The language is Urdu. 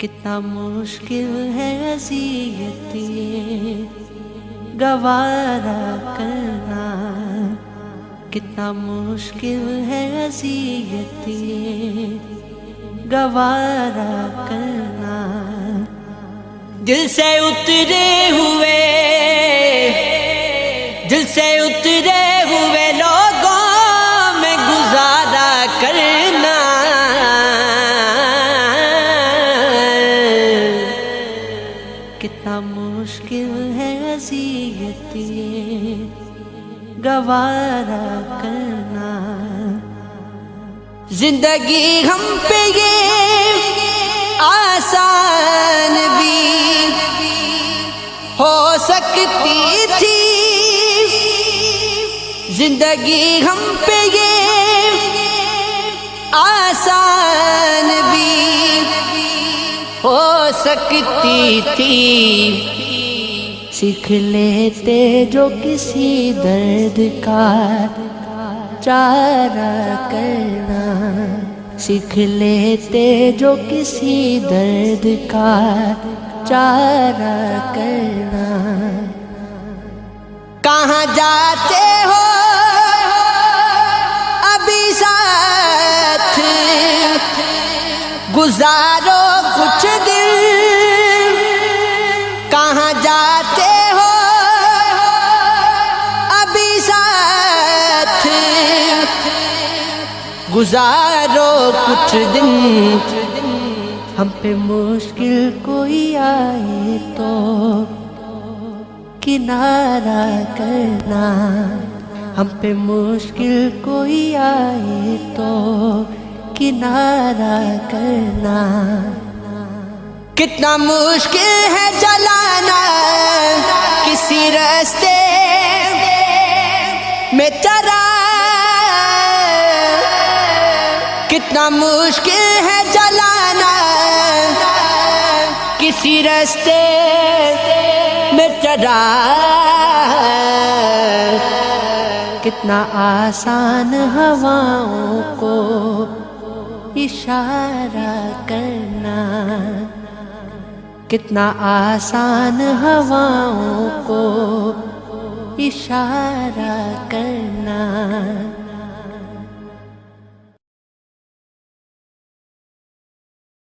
کتنا مشکل ہے اذیت یہ گوارا کرنا، کتنا مشکل ہے اذیت یہ گوارا کرنا، دل سے اترے ہوئے لوگوں میں گزارا کرنا، کتنا مشکل ہے اذیت یہ گوارا کرنا، زندگی ہم پہ یہ آسان بھی ہو سکتی تھی، زندگی ہم پہ یہ آسان بھی ہو سکتی تھی، سیکھ لیتے جو کسی درد کا چارہ کرنا، سیکھ لیتے جو کسی درد کا چارہ کرنا، کہاں جاتے ہو ابھی ساتھ گزارو کچھ دن، کہاں جاتے ہو ابھی ساتھ گزارو کچھ دن، ہم پہ مشکل کوئی آئے تو کنارہ کرنا، ہم پہ مشکل کوئی آئے تو کنارہ کرنا، کتنا مشکل ہے جلانا کسی راستے میں چراغ، کتنا مشکل ہے جلانا کسی راستے میں چراغ، کتنا آسان ہواؤں کو اشارہ کرنا، کتنا آسان ہواؤں کو اشارہ کرنا۔